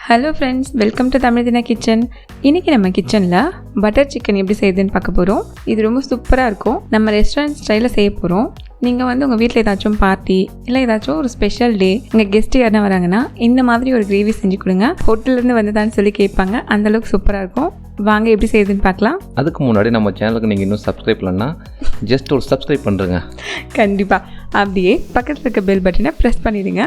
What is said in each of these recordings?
Hello friends, welcome to Tamil தின kitchen. இன்றைக்கி நம்ம கிச்சனில் பட்டர் சிக்கன் எப்படி செய்யுதுன்னு பார்க்க போகிறோம். இது ரொம்ப சூப்பராக இருக்கும். நம்ம ரெஸ்டாரண்ட் ஸ்டைலில் செய்ய போகிறோம். நீங்கள் உங்கள் வீட்டில் ஏதாச்சும் பார்ட்டி இல்லை ஏதாச்சும் ஒரு ஸ்பெஷல் டே உங்கள் கெஸ்ட்டு யாருன்னா வராங்கன்னா இந்த மாதிரி ஒரு கிரேவி செஞ்சு கொடுங்க. ஹோட்டல்லேருந்து வந்ததான்னு சொல்லி கேட்பாங்க. அந்தளவுக்கு சூப்பராக இருக்கும். வாங்க எப்படி செய்யுதுன்னு பார்க்கலாம். அதுக்கு முன்னாடி நம்ம சேனலுக்கு நீங்கள் இன்னும் சப்ஸ்கிரைப் பண்ணலன்னா ஜஸ்ட் ஒரு சப்ஸ்கிரைப் பண்ணுறேங்க. கண்டிப்பாக அப்படியே பக்கத்தில் இருக்க பெல் பட்டனை ப்ரெஸ் பண்ணிடுங்க.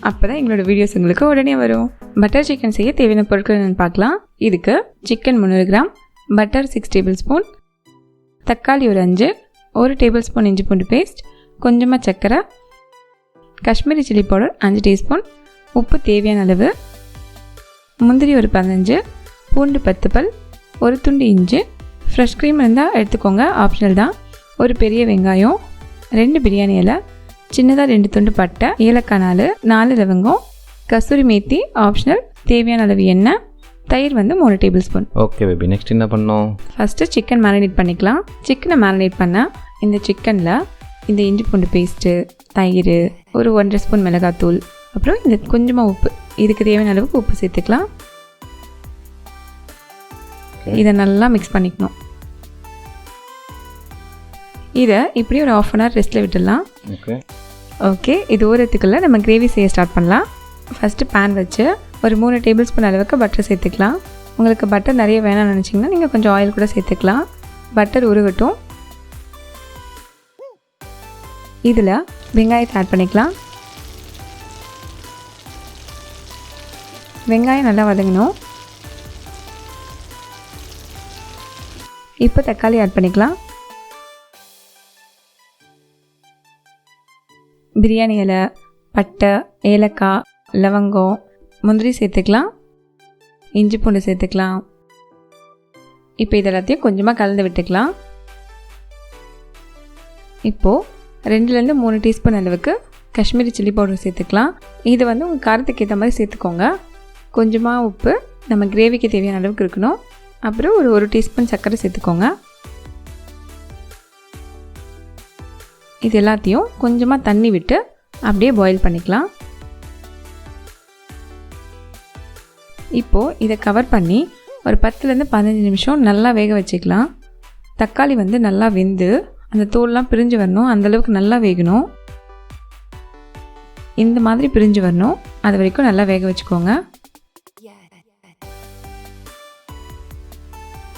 அப்போ தான் எங்களோட வீடியோஸ் உங்களுக்கு உடனே வரும். பட்டர் சிக்கன் செய்ய தேவையான பொருட்கள் என்னென்னு பார்க்கலாம். இதுக்கு chicken 300 gram, butter 6 table spoon, தக்காளி ஒரு 5, 1 டேபிள் ஸ்பூன் இஞ்சி பூண்டு பேஸ்ட், கொஞ்சமாக சர்க்கரை, காஷ்மீரி சில்லி பவுடர் 5 டீஸ்பூன், உப்பு தேவையான அளவு, முந்திரி ஒரு 15, பூண்டு 10 பல், ஒரு துண்டு இஞ்சி, ஃப்ரெஷ் க்ரீம் இருந்தால் எடுத்துக்கோங்க, ஆப்ஷனல் தான், ஒரு பெரிய வெங்காயம், 2 பிரியாணி இலை, சின்னதாக 2 துண்டு பட்டை, ஏலக்காய் 4 லவங்கம், கசூரி மேத்தி ஆப்ஷனல், தேவையான அளவு எண்ணெய், தயிர் 3 table spoon. Okay baby, next என்ன பண்ணோம்? ஃபஸ்ட்டு சிக்கன் மேரினேட் பண்ணிக்கலாம். சிக்கனை மேரினேட் பண்ண இந்த சிக்கனில் இந்த இஞ்சி பூண்டு பேஸ்ட்டு, தயிர், ஒரு 1.5 ஸ்பூன் மிளகாத்தூள், அப்புறம் இந்த கொஞ்சமாக உப்பு, இதுக்கு தேவையான அளவுக்கு உப்பு சேர்த்துக்கலாம். இதை நல்லா மிக்ஸ் பண்ணிக்கணும். இதை இப்படி ஒரு 1/2 அன் ஹவர் ரெஸ்ட்டில் விட்டுடலாம். ஓகே, இது ஊறத்துக்குள்ளே நம்ம கிரேவி செய்ய ஸ்டார்ட் பண்ணலாம். ஃபஸ்ட்டு பேன் வச்சு ஒரு 3 டேபிள் ஸ்பூன் அளவுக்கு பட்டர் சேர்த்துக்கலாம். உங்களுக்கு பட்டர் நிறைய வேணாம்னு நினச்சிங்கன்னா நீங்கள் கொஞ்சம் ஆயில் கூட சேர்த்துக்கலாம். பட்டர் உருகட்டும். இதில் வெங்காயத்தை ஆட் பண்ணிக்கலாம். வெங்காயம் நல்லா வதங்கணும். இப்போ தக்காளி ஆட் பண்ணிக்கலாம். பிரியாணி இலை, பட்டை, ஏலக்காய், லவங்கம், முந்திரி சேர்த்துக்கலாம். இஞ்சி பூண்டு சேர்த்துக்கலாம். இப்போ இது எல்லாத்தையும் கொஞ்சமாக கலந்து விட்டுக்கலாம். இப்போது 2லேருந்து 3 டீஸ்பூன் அளவுக்கு காஷ்மீரி சில்லி பவுடர் சேர்த்துக்கலாம். இது உங்கள் காரத்துக்கு ஏற்ற மாதிரி சேர்த்துக்கோங்க. கொஞ்சமாக உப்பு நம்ம கிரேவிக்கு தேவையான அளவுக்கு இருக்கணும். அப்புறம் ஒரு 1 டீஸ்பூன் சர்க்கரை சேர்த்துக்கோங்க. இது எல்லாத்தையும் கொஞ்சமாக தண்ணி விட்டு அப்படியே பாயில் பண்ணிக்கலாம். இப்போது இதை கவர் பண்ணி ஒரு 10லேருந்து 15 நிமிஷம் நல்லா வேக வச்சுக்கலாம். தக்காளி நல்லா வெந்து அந்த தோல்லாம் பிரிஞ்சு வரணும். அந்தளவுக்கு நல்லா வேகணும். இந்த மாதிரி பிரிஞ்சு வரணும். அது வரைக்கும் நல்லா வேக வச்சுக்கோங்க.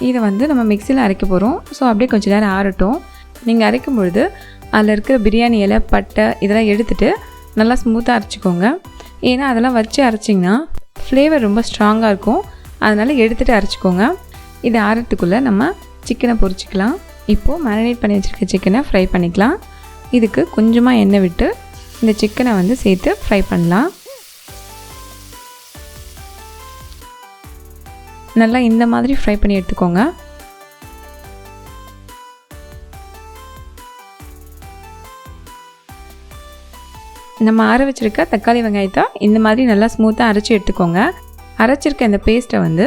இதை நம்ம மிக்சியில் அரைக்க போகிறோம். ஸோ அப்படியே கொஞ்சம் நேரம் ஆறட்டும். நீங்கள் அரைக்கும் பொழுது அதில் இருக்கிற பிரியாணி இலை, பட்டை இதெல்லாம் எடுத்துகிட்டு நல்லா ஸ்மூத்தாக அரைச்சிக்கோங்க. ஏன்னா அதெல்லாம் வச்சு அரைச்சிங்கன்னா ஃப்ளேவர் ரொம்ப ஸ்ட்ராங்காக இருக்கும். அதனால் எடுத்துகிட்டு அரைச்சிக்கோங்க. இது ஆறத்துக்குள்ளே நம்ம சிக்கனை பொரிச்சிக்கலாம். இப்போது மேரினேட் பண்ணி வச்சுருக்க சிக்கனை ஃப்ரை பண்ணிக்கலாம். இதுக்கு கொஞ்சமாக எண்ணெய் விட்டு இந்த சிக்கனை சேர்த்து ஃப்ரை பண்ணலாம். நல்லா இந்த மாதிரி ஃப்ரை பண்ணி எடுத்துக்கோங்க. நம்ம ஆற வச்சுருக்க தக்காளி வெங்காயத்தை இந்த மாதிரி நல்லா ஸ்மூத்தாக அரைச்சி எடுத்துக்கோங்க. அரைச்சிருக்க இந்த பேஸ்ட்டை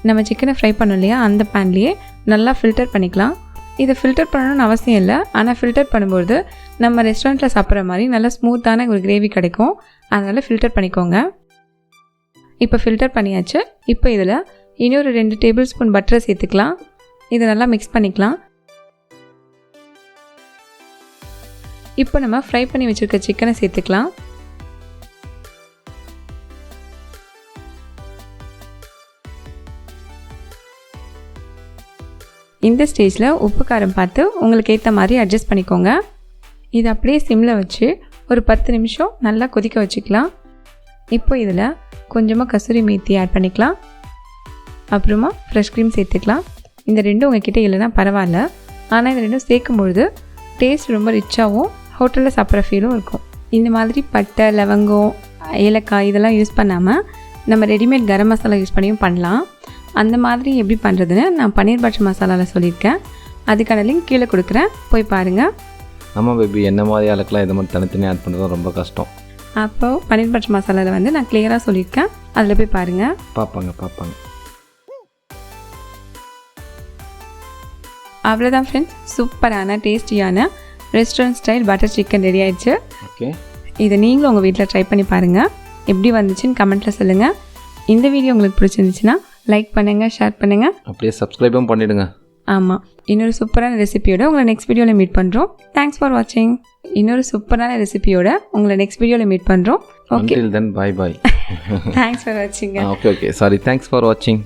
நம்ம சிக்கனை ஃப்ரை பண்ணோம் இல்லையா, அந்த பேன்லேயே நல்லா ஃபில்டர் பண்ணிக்கலாம். இதை ஃபில்டர் பண்ணணும்னு அவசியம் இல்லை. ஆனால் ஃபில்டர் பண்ணும்போது நம்ம ரெஸ்டாரண்ட்டில் சாப்பிட்ற மாதிரி நல்லா ஸ்மூத்தான ஒரு கிரேவி கிடைக்கும். அதனால் ஃபில்டர் பண்ணிக்கோங்க. இப்போ ஃபில்டர் பண்ணியாச்சு. இப்போ இதில் இன்னொரு 2 டேபிள் ஸ்பூன் பட்டரை சேர்த்துக்கலாம். இதை நல்லா மிக்ஸ் பண்ணிக்கலாம். இப்போ நம்ம ஃப்ரை பண்ணி வச்சுருக்க சிக்கனை சேர்த்துக்கலாம். இந்த ஸ்டேஜில் உப்பு காரம் பார்த்து உங்களுக்கு ஏற்ற மாதிரி அட்ஜஸ்ட் பண்ணிக்கோங்க. இது அப்படியே சிம்மில் வச்சு ஒரு 10 நிமிஷம் நல்லா கொதிக்க வச்சுக்கலாம். இப்போ இதில் கொஞ்சமாக கசூரி மேத்தி ஆட் பண்ணிக்கலாம். அப்புறமா ஃப்ரெஷ் க்ரீம் சேர்த்துக்கலாம். இந்த ரெண்டும் உங்ககிட்ட இல்லைன்னா பரவாயில்ல. ஆனால் இந்த ரெண்டும் சேர்க்கும்பொழுது டேஸ்ட் ரொம்ப ரிச்சாகவும் ஹோட்டலில் சாப்பிட்ற ஃபீலும் இருக்கும். இந்த மாதிரி பட்டை, லவங்கம், ஏலக்காய் இதெல்லாம் யூஸ் பண்ணாமல் நம்ம ரெடிமேட் கரம் மசாலா யூஸ் பண்ணியும் பண்ணலாம். அந்த மாதிரி எப்படி பண்ணுறதுன்னு நான் பன்னீர் பட்டர் மசாலாவில் சொல்லியிருக்கேன். அதுக்கான லிங்க் கீழே கொடுக்குறேன், போய் பாருங்கள். ஆமாம் பேபி, என்ன மாதிரி ஆளுக்கெல்லாம் இதை மாதிரி தனித்தனி ஆட் பண்ணுறது ரொம்ப கஷ்டம். அப்போது பன்னீர் பட்டர் மசாலாவில் நான் கிளியராக சொல்லியிருக்கேன். அதில் போய் பாருங்கள். பார்ப்பாங்க. அவ்வளோதான் ஃப்ரெண்ட்ஸ், சூப்பரான டேஸ்டியான restaurant style butter chicken ready ஆயிடுச்சு. ஓகே, இதை நீங்களும் உங்கள் வீட்டில் ட்ரை பண்ணி பாருங்கள். எப்படி வந்துச்சுன்னு கமெண்ட்டில் சொல்லுங்கள். இந்த வீடியோ உங்களுக்கு பிடிச்சிருந்துச்சுன்னா லைக் பண்ணுங்கள், ஷேர் பண்ணுங்கள், அப்படியே சப்ஸ்கிரைபும் பண்ணிவிடுங்க. ஆமாம். இன்னொரு சூப்பரான ரெசிபியோட உங்களை நெக்ஸ்ட் வீடியோவில் மீட் பண்ணுறோம். தேங்க்ஸ் ஃபார் வாட்சிங். இன்னொரு சூப்பரான ரெசிபியோட உங்களை நெக்ஸ்ட் வீடியோவில் மீட் பண்ணுறோம். Okay, until then bye bye. Thanks for வாட்சிங்க. Okay, sorry, thanks for watching.